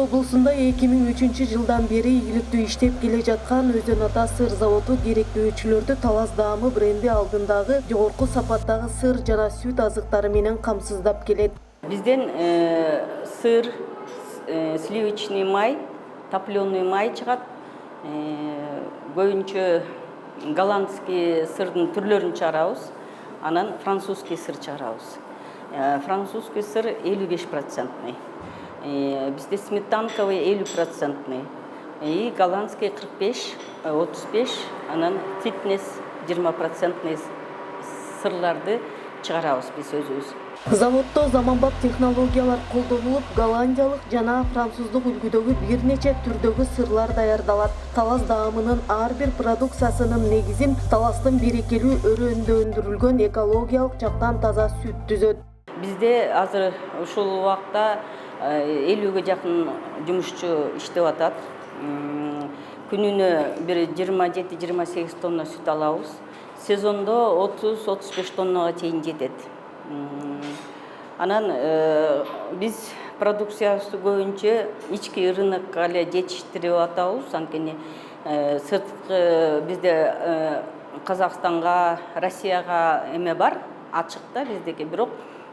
облусунда 2003 жылдан бери ийгиликтүү иштеп келе жаткан Өзөн Ата сыр заводу керектөөчүлөрдү Талас Даамы бренди алдындагы жогорку сапаттагы сыр жана сүт азыктары менен камсыздап келет. Бизден сыр, сливочный май, топленый май чыгат. Көбүнчө голландский сырдын түрлөрүн чыгарабыз, анан французский сыр чыгарабыз. Французский сыр 55%, бізде сметанковый 50%, и голландский 45, 35, анан фитнес 20% сырларды чыгарабыз биз өзүбүз. Заводдо заманбап технологиялар колдонулуп, голландиялык жана француздук үлгүдөгү бир нече түрдөгү сырлар даярдалат. Талас Даамынын ар бир продукциясынын негизин Таластын берекелүү өрөөндө өндүрүлгөн экологиялык жактан таза сүт түзөт. Бизде азыр ушул убакта 50-ге жакын жумушчу иштеп атат. Күнүнө бир 27-28 тонна сүт алабыз. Сезондо 30-35 тоннага чейин жетет. Анан биз продукциябызды көбүнчө ички рынокко эле жетиштирип атабыз. Анткени сырткы бизде Казакстанга, Россияга эме бар, ачык да биздеки, бирок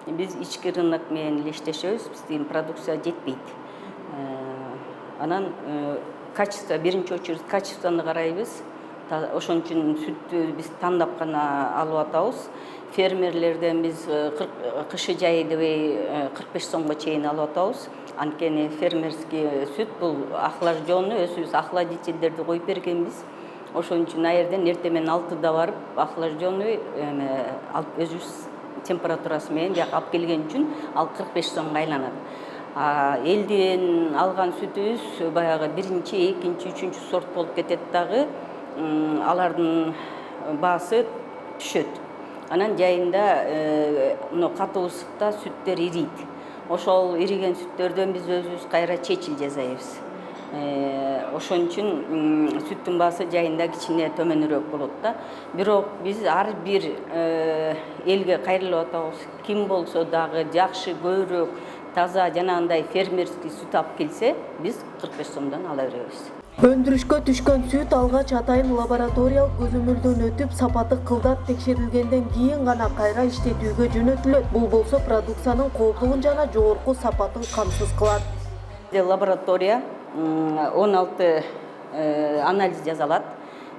биз ички рынок менен эле иштешебиз, биздин продукция жетпейт. Анан качество, биринчи очередь качествону карайбыз. Ошон үчүн сүттү биз тандап гана алып атабыз. Фермерлерден биз кышы жайы дебей 45 сомго чейин алып атабыз. Анткени фермерский сүт бул охлажденный, өзүбүз охладительдерди коюп бергенбиз. Ошон үчүн аерден эртең менен 6-да барып охлажденный алып өзүбүз температурасы менен жак алып келген үчүн ал 45 сомго айланат. Элден алган сүтүбүз баягы биринчи, экинчи, үчүнчү сорт болуп кетет дагы, алардын баасы түшөт. Анан жайында катуу ысыкта сүттөр ирийт. Ошол ириген сүттөрдөн биз өзүбүз кайра чечил жасайбыз. Ошон үчүн сүттүн баасы жайында кичине төмөнүрөөк болот да. Бирок биз ар бир элге кайрылып атабыз. Ким болсо дагы жакшы, көбүрөөк, таза жанагындай фермерский сүт алып келсе, биз 45 сомдон ала беребиз. Өндүрүшкө түшкөн сүт алгач атайын лабораториялык көзөмөлдөн өтүп, сапаты кылдат текшерилгенден кийин гана кайра иштетүүгө жөнөтүлөт. Бул болсо продукциянын кооптугун жана жогорку сапатын камсыз кылат. Лаборатория 16 анализ жазалат.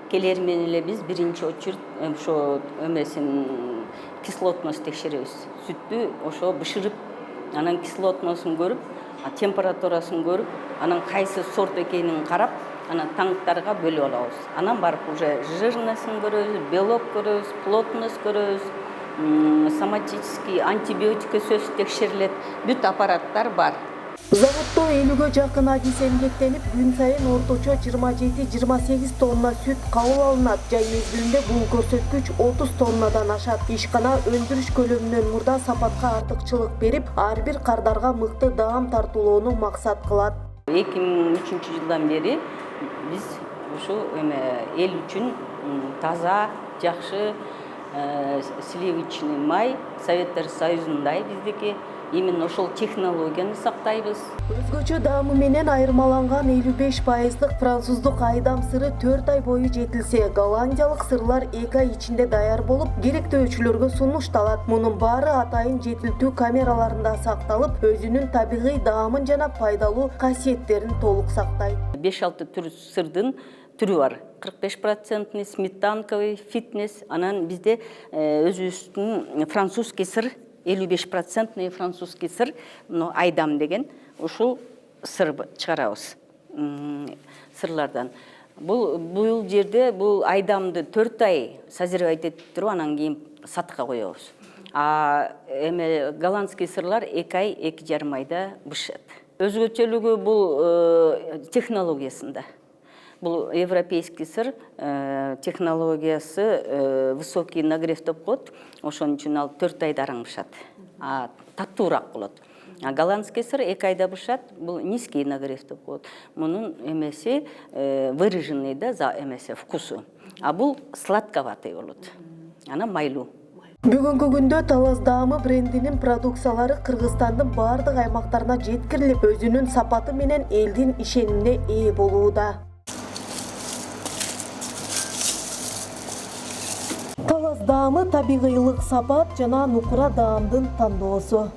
Келер менен эле биз биринчи очередь ошо эмесин кислотность текшеребиз. Сүттү ошо бышырып, анан кислотностун көрүп, температурасын көрүп, анан кайсы сорт экенин карап, анан танктарга бөлүп алабыз. Анан барып уже жирностун көрөбүз, белок көрөбүз, плотность көрөбүз, соматический, антибиотика сөз текшерилет. Бүт аппараттар бар. Заводдо 50-ге жакын адис эмгектенип, күн сайын орточо 27-28 тонна сүт кабыл алынат. Жай мезгилинде бул көрсөткүч 30 тоннадан ашат. Ишкана өндүрүш көлөмүнөн мурда сапатка артыкчылык берип, ар бир кардарга мыкты даам тартуулоону максат кылат. 2003 жылдан бери биз ушу эл үчүн таза, жакшы сливочный май Советтер Союзундай биздики именно ошол технологияны сактайбыз. Өзгөчө даамы менен айырмаланган 55%дык француздук айдам сыры 4 ай бою жетилсе, голландиялык сырлар 2 ай ичинде даяр болуп, керектөөчүлөргө сунушталат. Мунун баары атайын жетилтүү камераларында сакталып, өзүнүн табигый даамын жана пайдалуу касиеттерин толук сактайт. 5-6 түр сырдын түрү бар. 45% сметанковый, фитнес, анан бизде өзүбүздүн французский сыр 55% французский сыр, айдам деген, ушул сыр чыгарабыз сырлардан. Бул жерде бул айдамды 4 ай созревать этип туруп, анан кийин сатыкка коебуз. Голландский сырлар 2 ай, 2,5 айда бышат. Өзгөчөлүгү бул технологиясында. Бул европейский сыр технологиясы высокий нагрев деп коет. Ошон үчүн ал 4 айда араң бышат. Таттуураак болот. Голландский сыр 2 айда бышат. Бул низкий нагрев деп коет. Мунун эмеси выраженный да эмеси вкусу. Бул сладковатый болот. Ана майлуу. Бүгүнкү күндө Талас даамы брендинин продукциялары Кыргызстандын бардык аймактарына жеткирилип, өзүнүн сапаты менен элдин ишенимине ээ болууда. Талас даамы табигыйлык, сапат жана нукура даамдын тандоосу.